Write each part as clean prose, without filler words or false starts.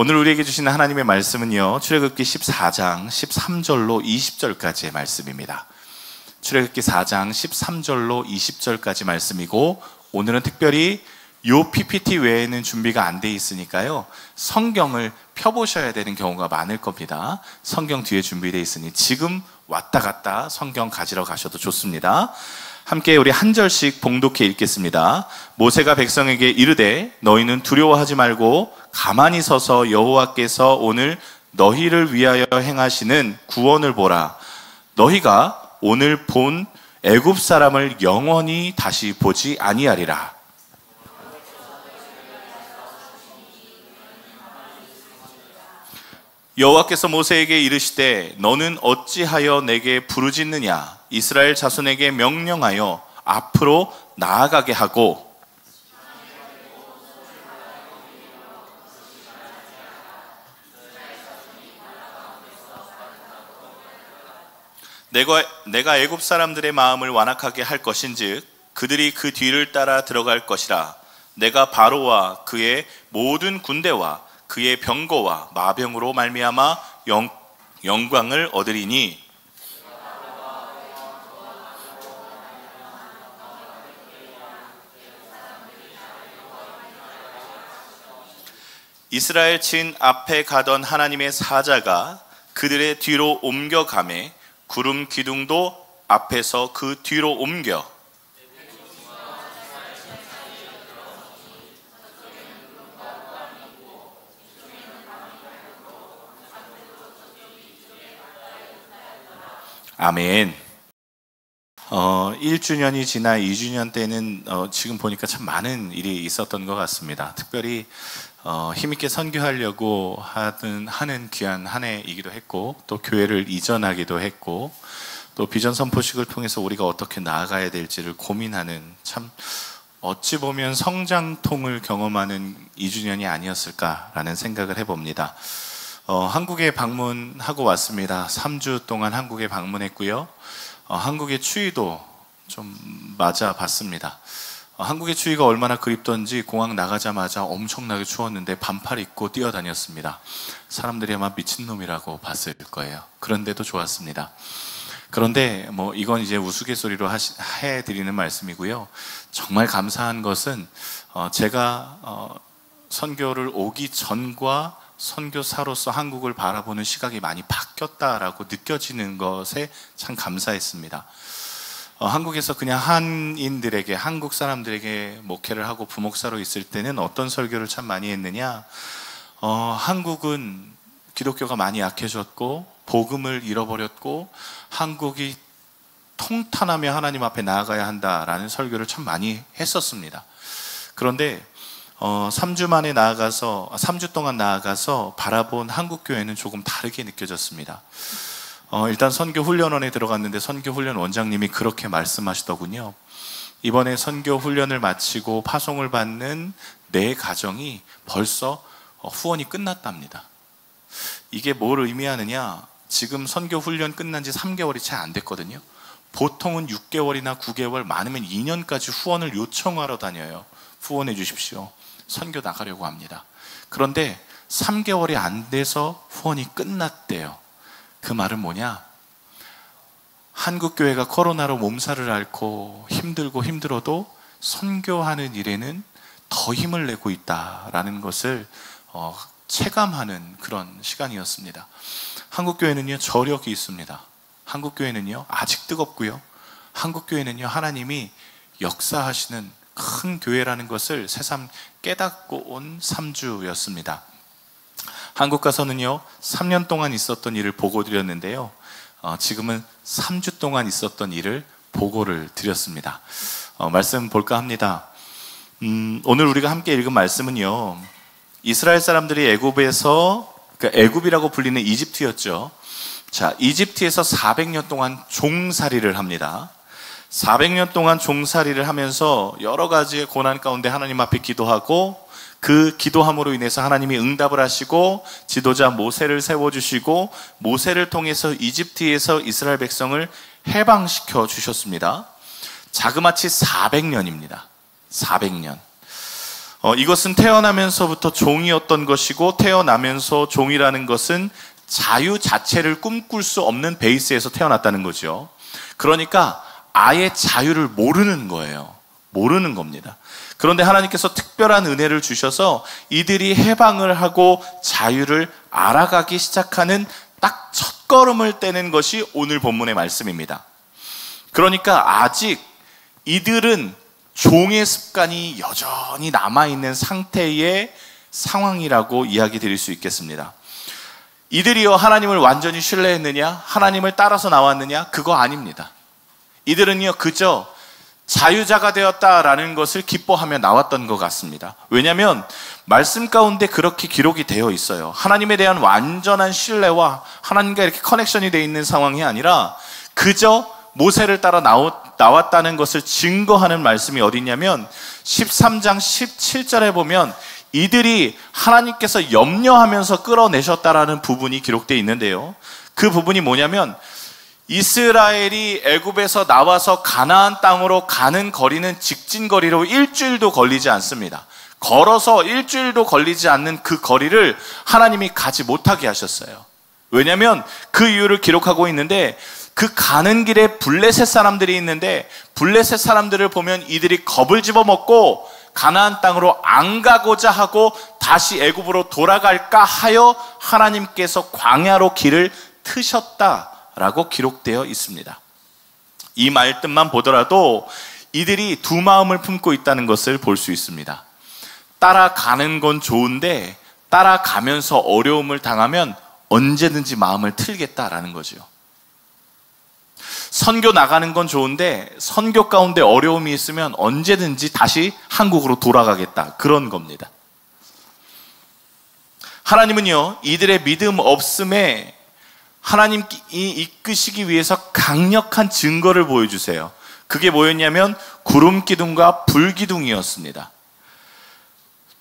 오늘 우리에게 주시는 하나님의 말씀은요, 출애굽기 14장 13절로 20절까지의 말씀입니다. 출애굽기 4장 13절로 20절까지 말씀이고, 오늘은 특별히 요 PPT 외에는 준비가 안 돼 있으니까요, 성경을 펴보셔야 되는 경우가 많을 겁니다. 성경 뒤에 준비되어 있으니 지금 왔다 갔다 성경 가지러 가셔도 좋습니다. 함께 우리 한 절씩 봉독해 읽겠습니다. 모세가 백성에게 이르되 너희는 두려워하지 말고 가만히 서서 여호와께서 오늘 너희를 위하여 행하시는 구원을 보라. 너희가 오늘 본 애굽 사람을 영원히 다시 보지 아니하리라. 여호와께서 모세에게 이르시되 너는 어찌하여 내게 부르짖느냐. 이스라엘 자손에게 명령하여 앞으로 나아가게 하고 내가 애굽 사람들의 마음을 완악하게 할 것인즉 그들이 그 뒤를 따라 들어갈 것이라. 내가 바로와 그의 모든 군대와 그의 병거와 마병으로 말미암아 영광을 얻으리니 이스라엘 친 앞에 가던 하나님의 사자가 그들의 뒤로 옮겨가매 구름 기둥도 앞에서 그 뒤로 옮겨 아멘. 1주년이 지나 2주년 때는 지금 보니까 참 많은 일이 있었던 것 같습니다. 특별히 힘있게 선교하려고 하는 귀한 한 해이기도 했고, 또 교회를 이전하기도 했고, 또 비전 선포식을 통해서 우리가 어떻게 나아가야 될지를 고민하는, 참 어찌 보면 성장통을 경험하는 2주년이 아니었을까라는 생각을 해봅니다. 한국에 방문하고 왔습니다. 3주 동안 한국에 방문했고요. 한국의 추위도 좀 맞아봤습니다. 한국의 추위가 얼마나 그립던지 공항 나가자마자 엄청나게 추웠는데 반팔 입고 뛰어다녔습니다. 사람들이 아마 미친놈이라고 봤을 거예요. 그런데도 좋았습니다. 그런데 이건 이제 우스갯소리로 해드리는 말씀이고요. 정말 감사한 것은 제가 선교를 오기 전과 선교사로서 한국을 바라보는 시각이 많이 바뀌었다라고 느껴지는 것에 참 감사했습니다. 한국에서 그냥 한인들에게, 한국 사람들에게 목회를 하고 부목사로 있을 때는 어떤 설교를 참 많이 했느냐, 한국은 기독교가 많이 약해졌고 복음을 잃어버렸고 한국이 통탄하며 하나님 앞에 나아가야 한다라는 설교를 참 많이 했었습니다. 그런데 3주 동안 나아가서 바라본 한국교회는 조금 다르게 느껴졌습니다. 일단 선교훈련원에 들어갔는데 선교훈련 원장님이 그렇게 말씀하시더군요. 이번에 선교훈련을 마치고 파송을 받는 내 가정이 벌써 후원이 끝났답니다. 이게 뭘 의미하느냐, 지금 선교훈련 끝난 지 3개월이 채 안 됐거든요. 보통은 6개월이나 9개월, 많으면 2년까지 후원을 요청하러 다녀요. 후원해 주십시오. 선교 나가려고 합니다. 그런데 3개월이 안 돼서 후원이 끝났대요. 그 말은 뭐냐? 한국교회가 코로나로 몸살을 앓고 힘들고 힘들어도 선교하는 일에는 더 힘을 내고 있다라는 것을 체감하는 그런 시간이었습니다. 한국교회는요, 저력이 있습니다. 한국교회는요, 아직 뜨겁고요. 한국교회는요, 하나님이 역사하시는 큰 교회라는 것을 새삼 깨닫고 온 3주였습니다. 한국 가서는요, 3년 동안 있었던 일을 보고 드렸는데요, 지금은 3주 동안 있었던 일을 보고를 드렸습니다. 말씀 볼까 합니다. 오늘 우리가 함께 읽은 말씀은요, 이스라엘 사람들이 애굽에서, 그러니까 애굽이라고 불리는 이집트였죠. 자, 이집트에서 400년 동안 종살이를 합니다. 400년 동안 종살이를 하면서 여러 가지의 고난 가운데 하나님 앞에 기도하고, 그 기도함으로 인해서 하나님이 응답을 하시고 지도자 모세를 세워주시고 모세를 통해서 이집트에서 이스라엘 백성을 해방시켜 주셨습니다. 자그마치 400년입니다. 400년. 이것은 태어나면서부터 종이었던 것이고, 태어나면서 종이라는 것은 자유 자체를 꿈꿀 수 없는 베이스에서 태어났다는 거죠. 그러니까 아예 자유를 모르는 거예요. 모르는 겁니다. 그런데 하나님께서 특별한 은혜를 주셔서 이들이 해방을 하고 자유를 알아가기 시작하는 딱 첫걸음을 떼는 것이 오늘 본문의 말씀입니다. 그러니까 아직 이들은 종의 습관이 여전히 남아있는 상태의 상황이라고 이야기 드릴 수 있겠습니다. 이들이요, 하나님을 완전히 신뢰했느냐? 하나님을 따라서 나왔느냐? 그거 아닙니다. 이들은요, 그저 자유자가 되었다라는 것을 기뻐하며 나왔던 것 같습니다. 왜냐하면 말씀 가운데 그렇게 기록이 되어 있어요. 하나님에 대한 완전한 신뢰와 하나님과 이렇게 커넥션이 되어 있는 상황이 아니라 그저 모세를 따라 나왔다는 것을 증거하는 말씀이 어디 있냐면 13장 17절에 보면 이들이 하나님께서 염려하면서 끌어내셨다라는 부분이 기록되어 있는데요. 그 부분이 뭐냐면 이스라엘이 애굽에서 나와서 가나안 땅으로 가는 거리는 직진거리로 일주일도 걸리지 않습니다. 걸어서 일주일도 걸리지 않는 그 거리를 하나님이 가지 못하게 하셨어요. 왜냐하면 그 이유를 기록하고 있는데 그 가는 길에 블레셋 사람들이 있는데 블레셋 사람들을 보면 이들이 겁을 집어먹고 가나안 땅으로 안 가고자 하고 다시 애굽으로 돌아갈까 하여 하나님께서 광야로 길을 트셨다라고 기록되어 있습니다. 이 말뜻만 보더라도 이들이 두 마음을 품고 있다는 것을 볼 수 있습니다. 따라가는 건 좋은데 따라가면서 어려움을 당하면 언제든지 마음을 틀겠다라는 거죠. 선교 나가는 건 좋은데 선교 가운데 어려움이 있으면 언제든지 다시 한국으로 돌아가겠다, 그런 겁니다. 하나님은요, 이들의 믿음 없음에 하나님이 이끄시기 위해서 강력한 증거를 보여주세요. 그게 뭐였냐면 구름 기둥과 불 기둥이었습니다.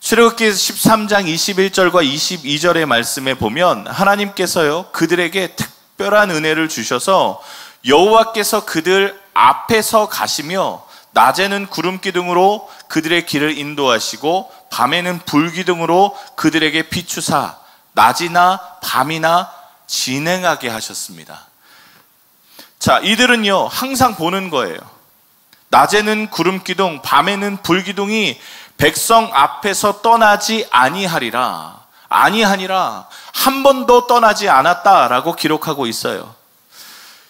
출애굽기 13장 21절과 22절의 말씀에 보면 하나님께서요, 그들에게 특별한 은혜를 주셔서 여호와께서 그들 앞에서 가시며 낮에는 구름 기둥으로 그들의 길을 인도하시고 밤에는 불 기둥으로 그들에게 비추사 낮이나 밤이나 진행하게 하셨습니다. 자, 이들은요 항상 보는 거예요. 낮에는 구름 기둥, 밤에는 불 기둥이 백성 앞에서 떠나지 아니하니라 한 번도 떠나지 않았다라고 기록하고 있어요.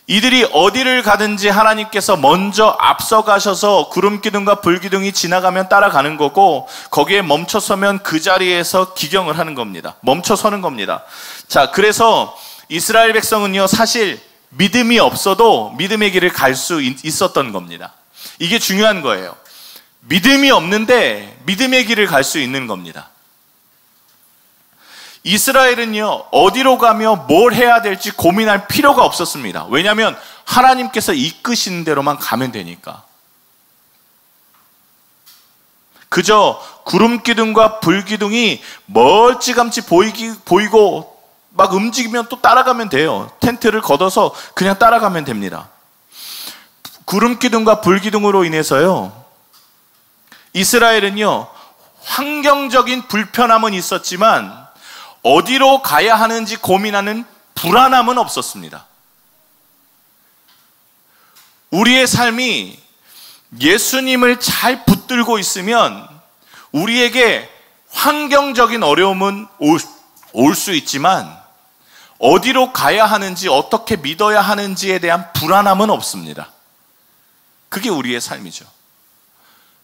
이들이 어디를 가든지 하나님께서 먼저 앞서가셔서 구름 기둥과 불 기둥이 지나가면 따라가는 거고, 거기에 멈춰서면 그 자리에서 기경을 하는 겁니다. 멈춰서는 겁니다. 자, 그래서 이스라엘 백성은요 사실 믿음이 없어도 믿음의 길을 갈 수 있었던 겁니다. 이게 중요한 거예요. 믿음이 없는데 믿음의 길을 갈 수 있는 겁니다. 이스라엘은요 어디로 가며 뭘 해야 될지 고민할 필요가 없었습니다. 왜냐하면 하나님께서 이끄시는 대로만 가면 되니까. 그저 구름 기둥과 불 기둥이 멀찌감치 보이고 막 움직이면 또 따라가면 돼요. 텐트를 걷어서 그냥 따라가면 됩니다. 구름 기둥과 불 기둥으로 인해서요 이스라엘은요 환경적인 불편함은 있었지만 어디로 가야 하는지 고민하는 불안함은 없었습니다. 우리의 삶이 예수님을 잘 붙들고 있으면 우리에게 환경적인 어려움은 올 수 있지만 어디로 가야 하는지, 어떻게 믿어야 하는지에 대한 불안함은 없습니다. 그게 우리의 삶이죠.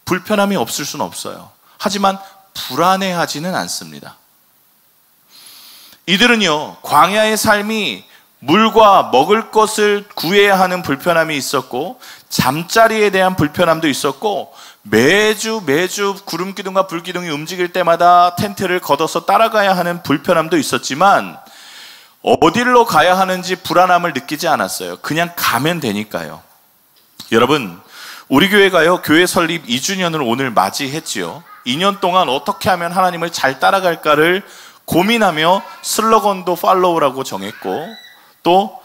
불편함이 없을 수는 없어요. 하지만 불안해하지는 않습니다. 이들은요 광야의 삶이 물과 먹을 것을 구해야 하는 불편함이 있었고 잠자리에 대한 불편함도 있었고 매주 구름 기둥과 불 기둥이 움직일 때마다 텐트를 걷어서 따라가야 하는 불편함도 있었지만 어디로 가야 하는지 불안함을 느끼지 않았어요. 그냥 가면 되니까요. 여러분, 우리 교회가요 교회 설립 2주년을 오늘 맞이했지요. 2년 동안 어떻게 하면 하나님을 잘 따라갈까를 고민하며 슬로건도 팔로우라고 정했고 또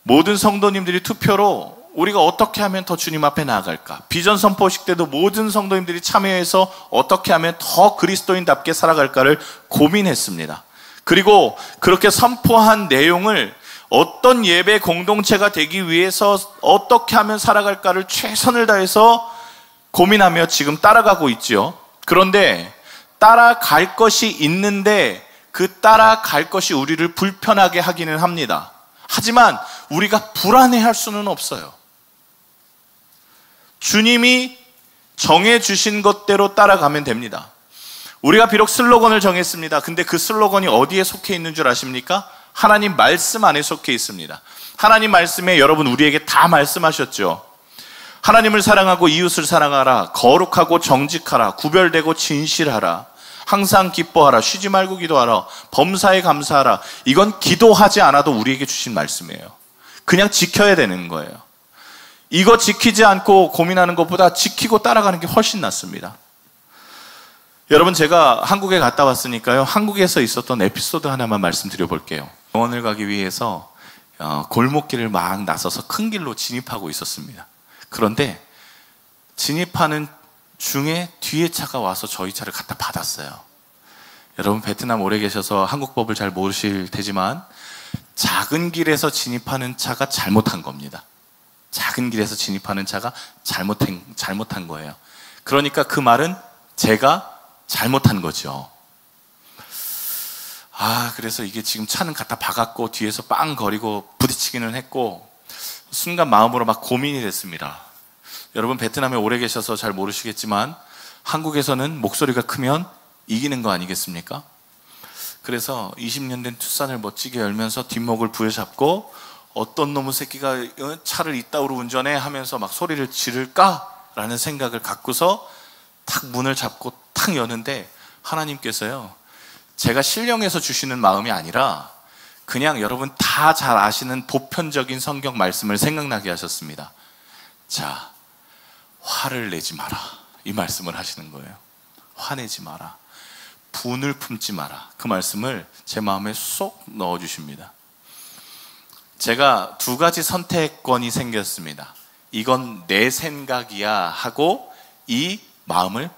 모든 성도님들이 투표로 우리가 어떻게 하면 더 주님 앞에 나아갈까? 비전 선포식 때도 모든 성도님들이 참여해서 어떻게 하면 더 그리스도인답게 살아갈까를 고민했습니다. 그리고 그렇게 선포한 내용을 어떤 예배 공동체가 되기 위해서 어떻게 하면 살아갈까를 최선을 다해서 고민하며 지금 따라가고 있지요. 그런데 따라갈 것이 있는데 그 따라갈 것이 우리를 불편하게 하기는 합니다. 하지만 우리가 불안해할 수는 없어요. 주님이 정해주신 것대로 따라가면 됩니다. 우리가 비록 슬로건을 정했습니다. 근데 그 슬로건이 어디에 속해 있는 줄 아십니까? 하나님 말씀 안에 속해 있습니다. 하나님 말씀에 여러분 우리에게 다 말씀하셨죠. 하나님을 사랑하고 이웃을 사랑하라. 거룩하고 정직하라. 구별되고 진실하라. 항상 기뻐하라. 쉬지 말고 기도하라. 범사에 감사하라. 이건 기도하지 않아도 우리에게 주신 말씀이에요. 그냥 지켜야 되는 거예요. 이거 지키지 않고 고민하는 것보다 지키고 따라가는 게 훨씬 낫습니다. 여러분, 제가 한국에 갔다 왔으니까요, 한국에서 있었던 에피소드 하나만 말씀드려 볼게요. 병원을 가기 위해서 골목길을 막 나서서 큰 길로 진입하고 있었습니다. 그런데 진입하는 중에 뒤에 차가 와서 저희 차를 갖다 받았어요. 여러분, 베트남 오래 계셔서 한국 법을 잘 모르실 테지만 작은 길에서 진입하는 차가 잘못한 겁니다. 작은 길에서 진입하는 차가 잘못한 거예요. 그러니까 그 말은 제가 잘못한 거죠. 그래서 이게 지금 차는 갖다 박았고 뒤에서 빵 거리고 부딪히기는 했고 순간 마음으로 막 고민이 됐습니다. 여러분, 베트남에 오래 계셔서 잘 모르시겠지만 한국에서는 목소리가 크면 이기는 거 아니겠습니까? 그래서 20년 된 투싼을 멋지게 열면서 뒷목을 부여잡고 어떤 놈의 새끼가 차를 이따위로 운전해 하면서 막 소리를 지를까라는 생각을 갖고서 탁 문을 잡고 탁 여는데 하나님께서요, 제가 신령해서 주시는 마음이 아니라 그냥 여러분 다 잘 아시는 보편적인 성경 말씀을 생각나게 하셨습니다. 자, 화를 내지 마라, 이 말씀을 하시는 거예요. 화내지 마라, 분을 품지 마라. 그 말씀을 제 마음에 쏙 넣어주십니다. 제가 두 가지 선택권이 생겼습니다. 이건 내 생각이야 하고 이 마음을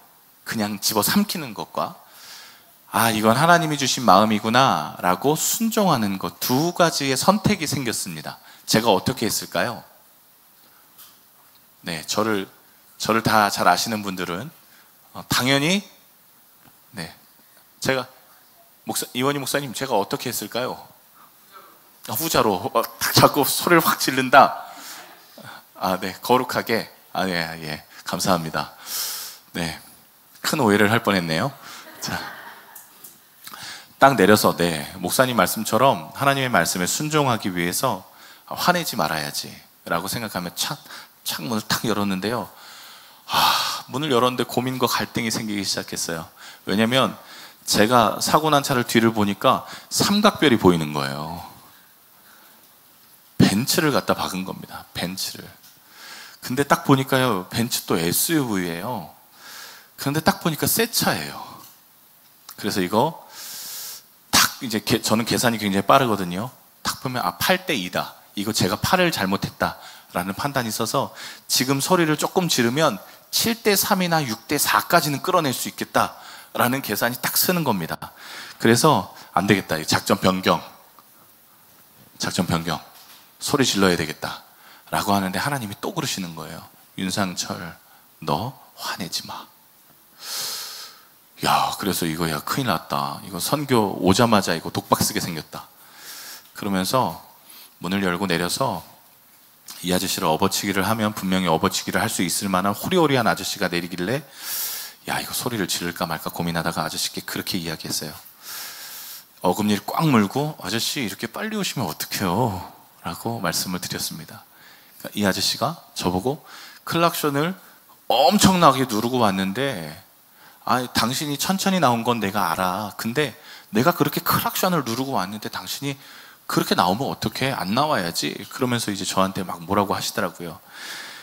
그냥 집어삼키는 것과 이건 하나님이 주신 마음이구나 라고 순종하는 것, 두 가지의 선택이 생겼습니다. 제가 어떻게 했을까요? 네, 저를 다 잘 아시는 분들은 당연히 제가 이원희 목사님, 제가 어떻게 했을까요? 후자로 자꾸 소리를 확 지른다. 네, 거룩하게. 예, 감사합니다. 네, 큰 오해를 할 뻔했네요. 자, 딱 내려서 목사님 말씀처럼 하나님의 말씀에 순종하기 위해서 화내지 말아야지 라고 생각하며 창문을 탁 열었는데요. 문을 열었는데 고민과 갈등이 생기기 시작했어요. 왜냐면 제가 사고 난 차를 뒤를 보니까 삼각별이 보이는 거예요. 벤츠를 갖다 박은 겁니다. 벤츠를. 근데 딱 보니까요, 벤츠 또 SUV예요. 그런데 딱 보니까 새 차예요. 그래서 이거 이제 저는 계산이 굉장히 빠르거든요. 딱 보면 8대 2다. 이거 제가 8을 잘못했다라는 판단이 있어서 지금 소리를 조금 지르면 7대 3이나 6대 4까지는 끌어낼 수 있겠다라는 계산이 딱 쓰는 겁니다. 그래서 안 되겠다. 작전 변경. 소리 질러야 되겠다 라고 하는데 하나님이 또 그러시는 거예요. 윤상철, 너 화내지 마. 그래서 이거 큰일 났다. 이거 선교 오자마자 이거 독박 쓰게 생겼다. 그러면서 문을 열고 내려서 이 아저씨를 업어치기를 하면 분명히 업어치기를 할 수 있을 만한 호리호리한 아저씨가 내리길래 이거 소리를 지를까 말까 고민하다가 아저씨께 그렇게 이야기했어요. 어금니를 꽉 물고 아저씨 이렇게 빨리 오시면 어떡해요? 라고 말씀을 드렸습니다. 그러니까 이 아저씨가 저보고 클락션을 엄청나게 누르고 왔는데 당신이 천천히 나온 건 내가 알아. 근데 내가 그렇게 클락션을 누르고 왔는데 당신이 그렇게 나오면 어떡해? 안 나와야지. 그러면서 이제 저한테 막 뭐라고 하시더라고요.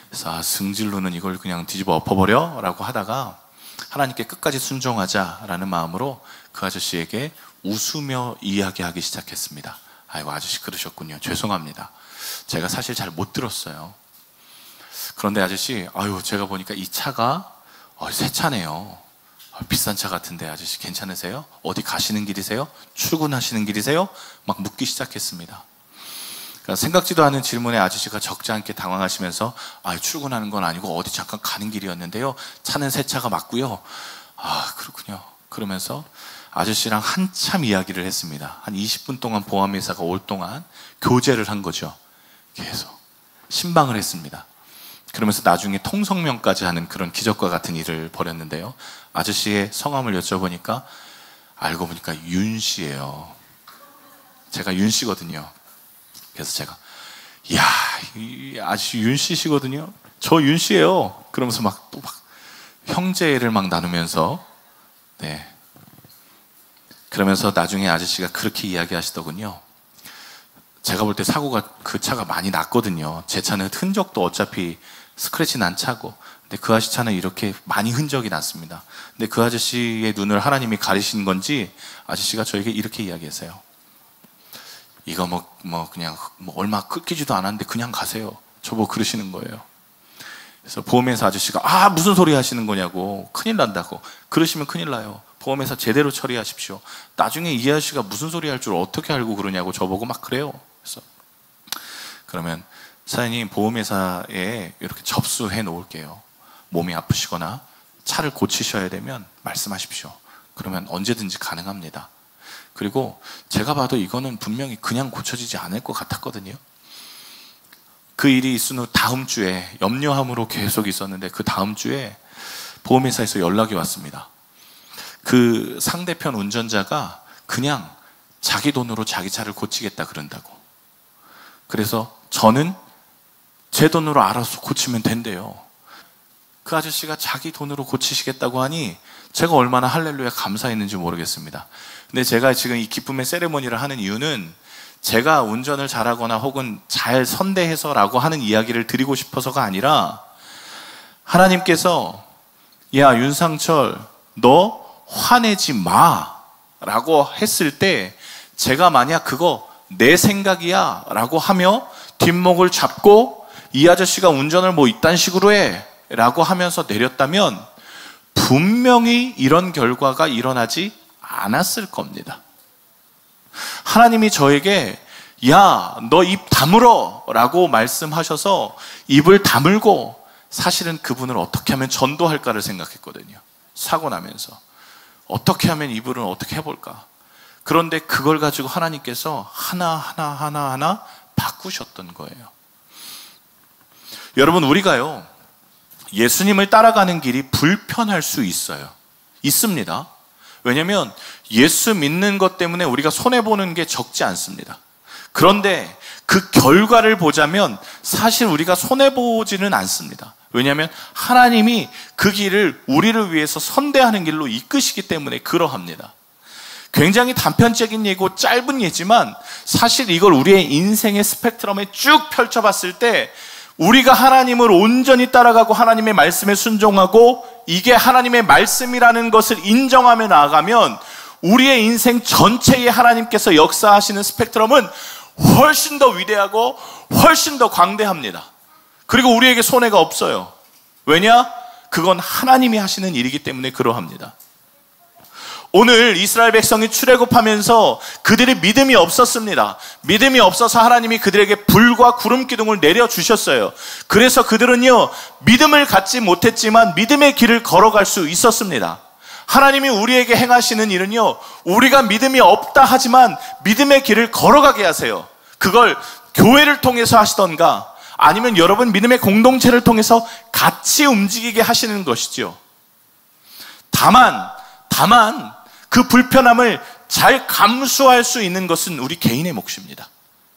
그래서 승질로는 이걸 그냥 뒤집어 엎어버려? 라고 하다가 하나님께 끝까지 순종하자라는 마음으로 그 아저씨에게 웃으며 이야기하기 시작했습니다. 아이고, 아저씨 그러셨군요. 죄송합니다. 제가 사실 잘 못 들었어요. 그런데 아저씨, 아유, 제가 보니까 이 차가 새 차네요. 비싼 차 같은데 아저씨 괜찮으세요? 어디 가시는 길이세요? 출근하시는 길이세요? 막 묻기 시작했습니다. 그러니까 생각지도 않은 질문에 아저씨가 적지 않게 당황하시면서 출근하는 건 아니고 어디 잠깐 가는 길이었는데요. 차는 새 차가 맞고요. 그렇군요. 그러면서 아저씨랑 한참 이야기를 했습니다. 한 20분 동안 보험회사가 올 동안 교제를 한 거죠. 계속 신방을 했습니다. 그러면서 나중에 통성명까지 하는 그런 기적과 같은 일을 벌였는데요. 아저씨의 성함을 여쭤보니까 알고 보니까 윤 씨예요. 제가 윤 씨거든요. 그래서 제가 이야, 이 아저씨 윤 씨시거든요. 저 윤 씨예요. 그러면서 막 형제를 막 나누면서 그러면서 나중에 아저씨가 그렇게 이야기하시더군요. 제가 볼 때 사고가 그 차가 많이 났거든요. 제 차는 흔적도 어차피 스크래치 난 차고, 근데 그 아저씨 차는 이렇게 많이 흔적이 났습니다. 근데 그 아저씨의 눈을 하나님이 가리신 건지 아저씨가 저에게 이렇게 이야기했어요. 이거 그냥 얼마 끊기지도 않았는데 그냥 가세요. 저보고 그러시는 거예요. 그래서 보험회사 아저씨가 무슨 소리 하시는 거냐고, 큰일 난다고. 그러시면 큰일 나요. 보험회사 제대로 처리하십시오. 나중에 이 아저씨가 무슨 소리 할 줄 어떻게 알고 그러냐고 저보고 막 그래요. 그래서 그러면 사장님, 보험회사에 이렇게 접수해 놓을게요. 몸이 아프시거나 차를 고치셔야 되면 말씀하십시오. 그러면 언제든지 가능합니다. 그리고 제가 봐도 이거는 분명히 그냥 고쳐지지 않을 것 같았거든요. 그 일이 있은 후 다음 주에 염려함으로 계속 있었는데, 그 다음 주에 보험회사에서 연락이 왔습니다. 그 상대편 운전자가 그냥 자기 돈으로 자기 차를 고치겠다 그런다고. 그래서 저는 제 돈으로 알아서 고치면 된대요. 그 아저씨가 자기 돈으로 고치시겠다고 하니 제가 얼마나 할렐루야 감사했는지 모르겠습니다. 근데 제가 지금 이 기쁨의 세레모니를 하는 이유는 제가 운전을 잘하거나 혹은 잘 선대해서라고 하는 이야기를 드리고 싶어서가 아니라, 하나님께서 야 윤상철, 너 화내지 마 라고 했을 때, 제가 만약 그거 내 생각이야 라고 하며 뒷목을 잡고 이 아저씨가 운전을 이딴 식으로 해 라고 하면서 내렸다면 분명히 이런 결과가 일어나지 않았을 겁니다. 하나님이 저에게 야, 너 입 다물어 라고 말씀하셔서 입을 다물고, 사실은 그분을 어떻게 하면 전도할까를 생각했거든요. 사고 나면서 어떻게 하면 이분을 어떻게 해볼까. 그런데 그걸 가지고 하나님께서 하나하나 바꾸셨던 거예요. 여러분, 우리가요 예수님을 따라가는 길이 불편할 수 있습니다. 왜냐하면 예수 믿는 것 때문에 우리가 손해보는 게 적지 않습니다. 그런데 그 결과를 보자면 사실 우리가 손해보지는 않습니다. 왜냐하면 하나님이 그 길을 우리를 위해서 선대하는 길로 이끄시기 때문에 그러합니다. 굉장히 단편적인 예고 짧은 예지만 사실 이걸 우리의 인생의 스펙트럼에 쭉 펼쳐봤을 때, 우리가 하나님을 온전히 따라가고 하나님의 말씀에 순종하고 이게 하나님의 말씀이라는 것을 인정하며 나아가면 우리의 인생 전체에 하나님께서 역사하시는 스펙트럼은 훨씬 더 위대하고 훨씬 더 광대합니다. 그리고 우리에게 손해가 없어요. 왜냐? 그건 하나님이 하시는 일이기 때문에 그러합니다. 오늘 이스라엘 백성이 출애굽하면서 그들의 믿음이 없었습니다. 믿음이 없어서 하나님이 그들에게 불과 구름 기둥을 내려주셨어요. 그래서 그들은요 믿음을 갖지 못했지만 믿음의 길을 걸어갈 수 있었습니다. 하나님이 우리에게 행하시는 일은요, 우리가 믿음이 없다 하지만 믿음의 길을 걸어가게 하세요. 그걸 교회를 통해서 하시던가 아니면 여러분 믿음의 공동체를 통해서 같이 움직이게 하시는 것이죠. 다만 그 불편함을 잘 감수할 수 있는 것은 우리 개인의 몫입니다.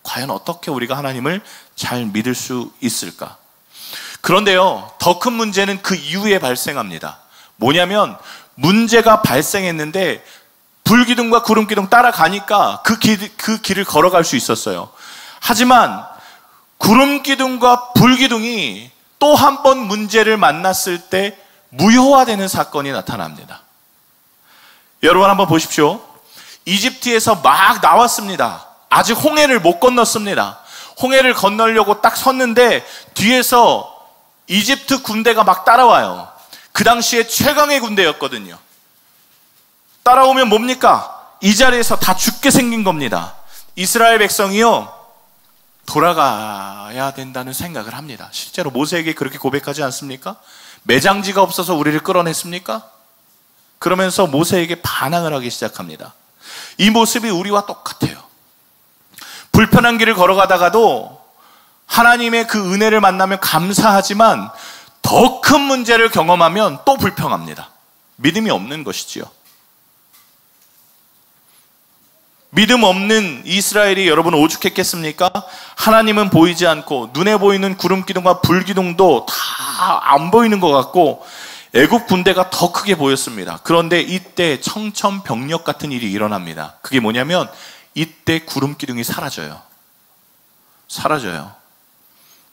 과연 어떻게 우리가 하나님을 잘 믿을 수 있을까? 그런데요, 더 큰 문제는 그 이후에 발생합니다. 뭐냐면 문제가 발생했는데 불기둥과 구름기둥 따라가니까 그 길을 걸어갈 수 있었어요. 하지만 구름기둥과 불기둥이 또 한 번 문제를 만났을 때 무효화되는 사건이 나타납니다. 여러분 한번 보십시오. 이집트에서 막 나왔습니다. 아직 홍해를 못 건넜습니다. 홍해를 건너려고 딱 섰는데 뒤에서 이집트 군대가 막 따라와요. 그 당시에 최강의 군대였거든요. 따라오면 뭡니까? 이 자리에서 다 죽게 생긴 겁니다. 이스라엘 백성이요, 돌아가야 된다는 생각을 합니다. 실제로 모세에게 그렇게 고백하지 않습니까? 매장지가 없어서 우리를 끌어냈습니까? 그러면서 모세에게 반항을 하기 시작합니다. 이 모습이 우리와 똑같아요. 불편한 길을 걸어가다가도 하나님의 그 은혜를 만나면 감사하지만 더 큰 문제를 경험하면 또 불평합니다. 믿음이 없는 것이지요. 믿음 없는 이스라엘이 여러분 오죽했겠습니까? 하나님은 보이지 않고 눈에 보이는 구름 기둥과 불 기둥도 다 안 보이는 것 같고 애국 군대가 더 크게 보였습니다. 그런데 이때 청천벽력 같은 일이 일어납니다. 그게 뭐냐면 이때 구름 기둥이 사라져요.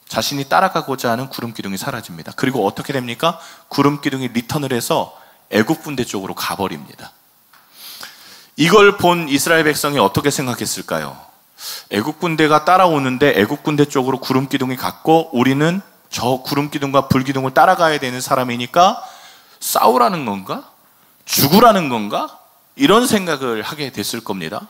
자신이 따라가고자 하는 구름 기둥이 사라집니다. 그리고 어떻게 됩니까? 구름 기둥이 리턴을 해서 애국 군대 쪽으로 가버립니다. 이걸 본 이스라엘 백성이 어떻게 생각했을까요? 애국 군대가 따라오는데 애국 군대 쪽으로 구름 기둥이 갔고 우리는 저 구름 기둥과 불 기둥을 따라가야 되는 사람이니까 싸우라는 건가? 죽으라는 건가? 이런 생각을 하게 됐을 겁니다.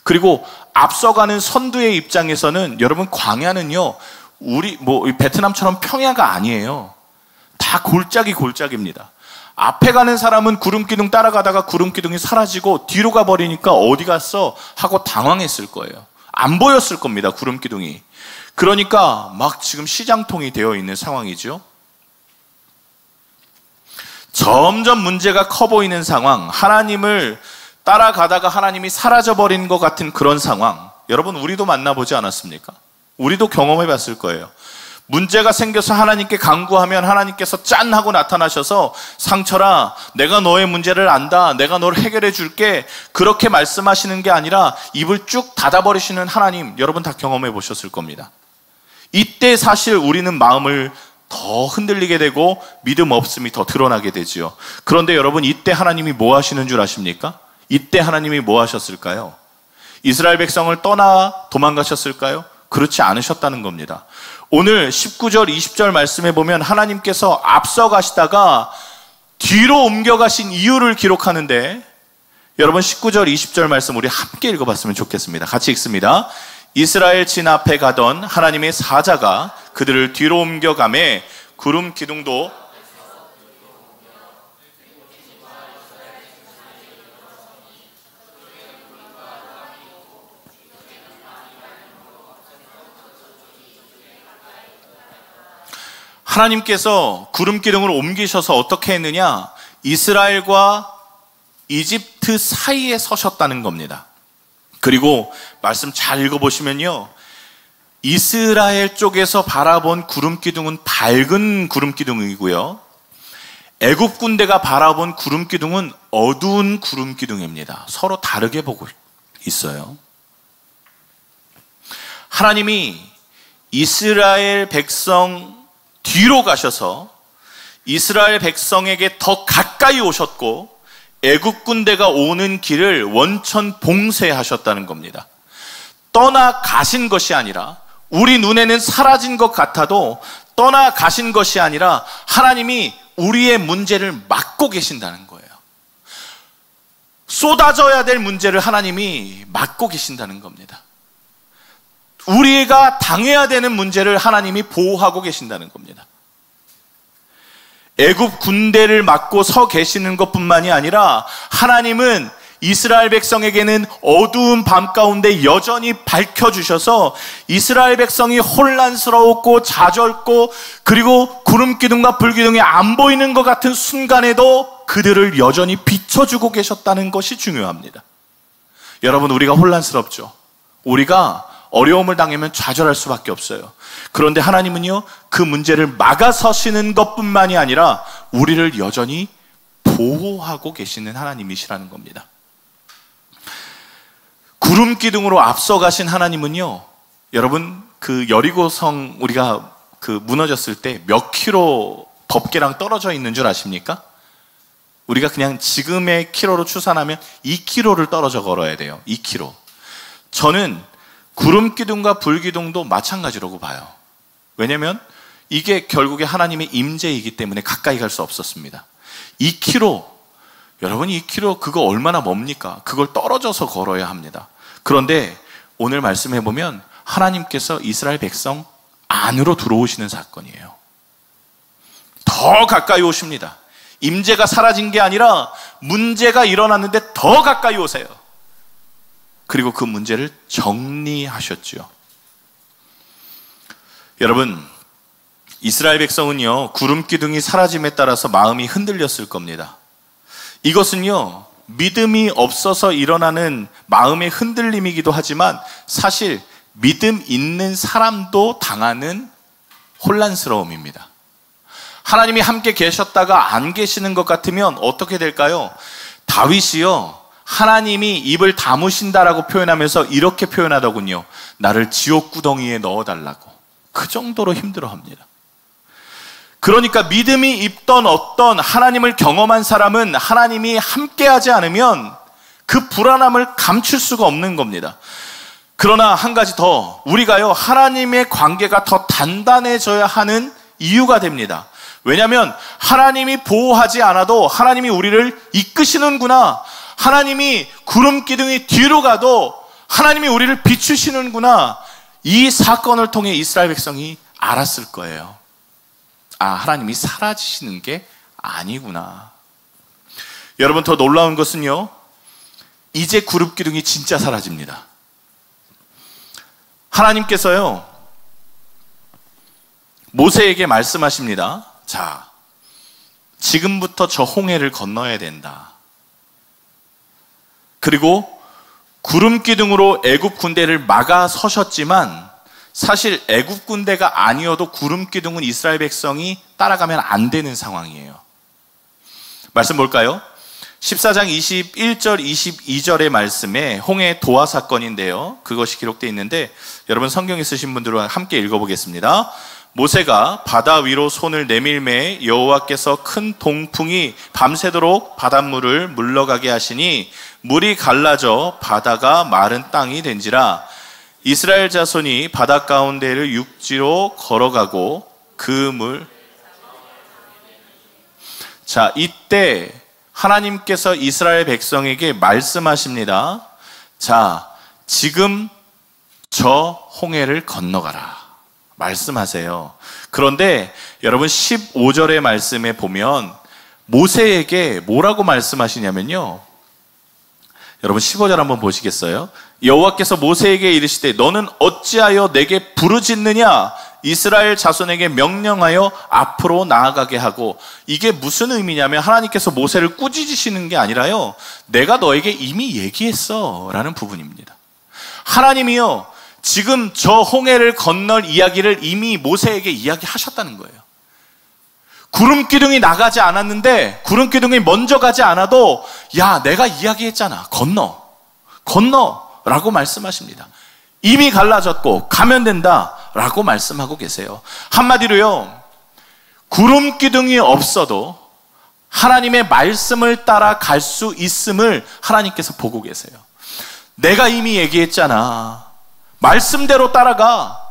그리고 앞서가는 선두의 입장에서는 여러분 광야는요, 우리 베트남처럼 평야가 아니에요. 다 골짜기입니다. 앞에 가는 사람은 구름 기둥 따라가다가 구름 기둥이 사라지고 뒤로 가버리니까 어디 갔어? 하고 당황했을 거예요. 안 보였을 겁니다, 구름 기둥이. 그러니까 막 지금 시장통이 되어 있는 상황이죠. 점점 문제가 커 보이는 상황, 하나님을 따라가다가 하나님이 사라져버린 것 같은 그런 상황, 여러분 우리도 만나보지 않았습니까? 우리도 경험해 봤을 거예요. 문제가 생겨서 하나님께 간구하면 하나님께서 짠 하고 나타나셔서 상철아, 내가 너의 문제를 안다, 내가 너를 해결해 줄게, 그렇게 말씀하시는 게 아니라 입을 쭉 닫아버리시는 하나님, 여러분 다 경험해 보셨을 겁니다. 이때 사실 우리는 마음을 더 흔들리게 되고 믿음 없음이 더 드러나게 되지요. 그런데 여러분 이때 하나님이 뭐 하시는 줄 아십니까? 이때 하나님이 뭐 하셨을까요? 이스라엘 백성을 떠나 도망가셨을까요? 그렇지 않으셨다는 겁니다. 오늘 19절 20절 말씀에 보면 하나님께서 앞서 가시다가 뒤로 옮겨가신 이유를 기록하는데, 여러분 19절 20절 말씀 우리 함께 읽어봤으면 좋겠습니다. 같이 읽습니다. 이스라엘 진 앞에 가던 하나님의 사자가 그들을 뒤로 옮겨가매 구름 기둥도 하나님께서 구름 기둥을 옮기셔서 어떻게 했느냐? 이스라엘과 이집트 사이에 서셨다는 겁니다. 그리고 말씀 잘 읽어보시면요, 이스라엘 쪽에서 바라본 구름 기둥은 밝은 구름 기둥이고요, 애굽 군대가 바라본 구름 기둥은 어두운 구름 기둥입니다. 서로 다르게 보고 있어요. 하나님이 이스라엘 백성 뒤로 가셔서 이스라엘 백성에게 더 가까이 오셨고 애국 군대가 오는 길을 원천 봉쇄하셨다는 겁니다. 떠나가신 것이 아니라, 우리 눈에는 사라진 것 같아도 떠나가신 것이 아니라 하나님이 우리의 문제를 막고 계신다는 거예요. 쏟아져야 될 문제를 하나님이 막고 계신다는 겁니다. 우리가 당해야 되는 문제를 하나님이 보호하고 계신다는 겁니다. 애굽 군대를 막고 서 계시는 것뿐만이 아니라 하나님은 이스라엘 백성에게는 어두운 밤 가운데 여전히 밝혀주셔서 이스라엘 백성이 혼란스러웠고 좌절고 그리고 구름 기둥과 불 기둥이 안 보이는 것 같은 순간에도 그들을 여전히 비춰주고 계셨다는 것이 중요합니다. 여러분, 우리가 혼란스럽죠. 우리가 어려움을 당하면 좌절할 수밖에 없어요. 그런데 하나님은요, 그 문제를 막아서시는 것뿐만이 아니라 우리를 여전히 보호하고 계시는 하나님이시라는 겁니다. 구름 기둥으로 앞서가신 하나님은요, 여러분 그 여리고성 우리가 그 무너졌을 때 몇 킬로 덮개랑 떨어져 있는 줄 아십니까? 우리가 그냥 지금의 킬로로 추산하면 2킬로를 떨어져 걸어야 돼요. 2킬로. 저는 구름 기둥과 불 기둥도 마찬가지라고 봐요. 왜냐하면 이게 결국에 하나님의 임재이기 때문에 가까이 갈 수 없었습니다. 2km, 여러분 2km 그거 얼마나 멉니까? 그걸 떨어져서 걸어야 합니다. 그런데 오늘 말씀해 보면 하나님께서 이스라엘 백성 안으로 들어오시는 사건이에요. 더 가까이 오십니다. 임재가 사라진 게 아니라 문제가 일어났는데 더 가까이 오세요. 그리고 그 문제를 정리하셨죠. 여러분, 이스라엘 백성은요, 구름 기둥이 사라짐에 따라서 마음이 흔들렸을 겁니다. 이것은요, 믿음이 없어서 일어나는 마음의 흔들림이기도 하지만 사실 믿음 있는 사람도 당하는 혼란스러움입니다. 하나님이 함께 계셨다가 안 계시는 것 같으면 어떻게 될까요? 다윗이요, 하나님이 입을 다무신다라고 표현하면서 이렇게 표현하더군요. 나를 지옥 구덩이에 넣어달라고. 그 정도로 힘들어합니다. 그러니까 믿음이 있던 어떤 하나님을 경험한 사람은 하나님이 함께하지 않으면 그 불안함을 감출 수가 없는 겁니다. 그러나 한 가지 더, 우리가요, 하나님의 관계가 더 단단해져야 하는 이유가 됩니다. 왜냐하면 하나님이 보호하지 않아도 하나님이 우리를 이끄시는구나, 하나님이 구름 기둥이 뒤로 가도 하나님이 우리를 비추시는구나, 이 사건을 통해 이스라엘 백성이 알았을 거예요. 아, 하나님이 사라지시는 게 아니구나. 여러분, 더 놀라운 것은요, 이제 구름 기둥이 진짜 사라집니다. 하나님께서요, 모세에게 말씀하십니다. 자, 지금부터 저 홍해를 건너야 된다. 그리고 구름 기둥으로 애굽 군대를 막아 서셨지만 사실 애굽 군대가 아니어도 구름 기둥은 이스라엘 백성이 따라가면 안 되는 상황이에요. 말씀 볼까요? 14장 21절 22절의 말씀에 홍해 도화 사건인데요, 그것이 기록되어 있는데 여러분 성경 있으신 분들과 함께 읽어보겠습니다. 모세가 바다 위로 손을 내밀매 여호와께서 큰 동풍이 밤새도록 바닷물을 물러가게 하시니 물이 갈라져 바다가 마른 땅이 된지라. 이스라엘 자손이 바다 가운데를 육지로 걸어가고 그 물, 자, 이때 하나님께서 이스라엘 백성에게 말씀하십니다. 자, 지금 저 홍해를 건너가라 말씀하세요. 그런데 여러분 15절의 말씀에 보면 모세에게 뭐라고 말씀하시냐면요, 여러분 15절 한번 보시겠어요? 여호와께서 모세에게 이르시되 너는 어찌하여 내게 부르짖느냐? 이스라엘 자손에게 명령하여 앞으로 나아가게 하고. 이게 무슨 의미냐면 하나님께서 모세를 꾸짖으시는 게 아니라요, 내가 너에게 이미 얘기했어 라는 부분입니다. 하나님이요, 지금 저 홍해를 건널 이야기를 이미 모세에게 이야기하셨다는 거예요. 구름 기둥이 나가지 않았는데, 구름 기둥이 먼저 가지 않아도 야, 내가 이야기했잖아, 건너 라고 말씀하십니다. 이미 갈라졌고 가면 된다 라고 말씀하고 계세요. 한마디로요, 구름 기둥이 없어도 하나님의 말씀을 따라 갈 수 있음을 하나님께서 보고 계세요. 내가 이미 얘기했잖아, 말씀대로 따라가,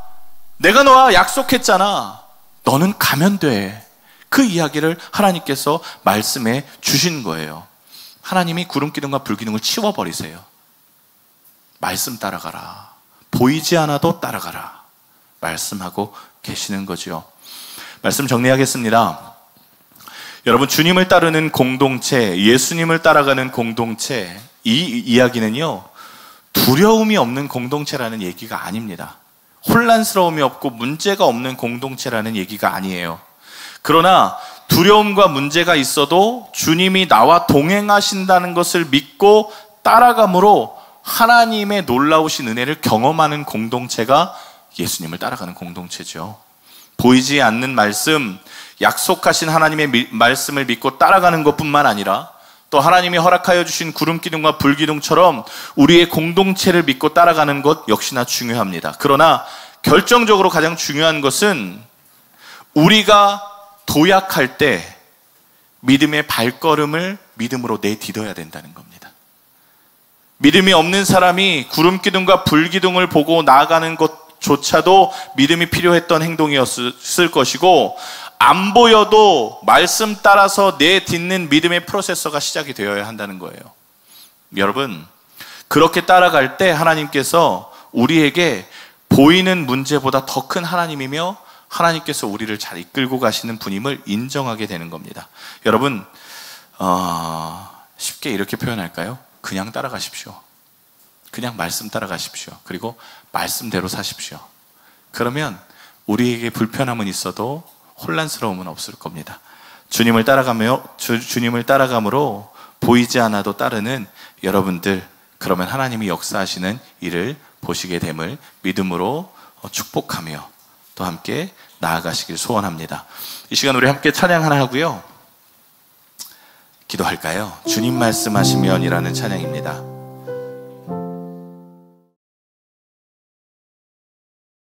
내가 너와 약속했잖아, 너는 가면 돼. 그 이야기를 하나님께서 말씀해 주신 거예요. 하나님이 구름 기둥과 불 기둥을 치워버리세요. 말씀 따라가라, 보이지 않아도 따라가라 말씀하고 계시는 거죠. 말씀 정리하겠습니다. 여러분, 주님을 따르는 공동체, 예수님을 따라가는 공동체, 이 이야기는요, 두려움이 없는 공동체라는 얘기가 아닙니다. 혼란스러움이 없고 문제가 없는 공동체라는 얘기가 아니에요. 그러나 두려움과 문제가 있어도 주님이 나와 동행하신다는 것을 믿고 따라감으로 하나님의 놀라우신 은혜를 경험하는 공동체가 예수님을 따라가는 공동체죠. 보이지 않는 말씀, 약속하신 하나님의 말씀을 믿고 따라가는 것뿐만 아니라 또 하나님이 허락하여 주신 구름 기둥과 불 기둥처럼 우리의 공동체를 믿고 따라가는 것 역시나 중요합니다. 그러나 결정적으로 가장 중요한 것은 우리가 도약할 때 믿음의 발걸음을 믿음으로 내딛어야 된다는 겁니다. 믿음이 없는 사람이 구름 기둥과 불 기둥을 보고 나아가는 것 조차도 믿음이 필요했던 행동이었을 것이고, 안 보여도 말씀 따라서 내딛는 믿음의 프로세서가 시작이 되어야 한다는 거예요. 여러분, 그렇게 따라갈 때 하나님께서 우리에게 보이는 문제보다 더 큰 하나님이며 하나님께서 우리를 잘 이끌고 가시는 분임을 인정하게 되는 겁니다. 여러분, 쉽게 이렇게 표현할까요? 그냥 따라가십시오. 그냥 말씀 따라가십시오. 그리고 말씀대로 사십시오. 그러면 우리에게 불편함은 있어도 혼란스러움은 없을 겁니다. 주님을 따라감으로 보이지 않아도 따르는 여러분들, 그러면 하나님이 역사하시는 일을 보시게 됨을 믿음으로 축복하며 또 함께 나아가시길 소원합니다. 이 시간 우리 함께 찬양 하나 하고요, 기도할까요? 주님 말씀하시면이라는 찬양입니다.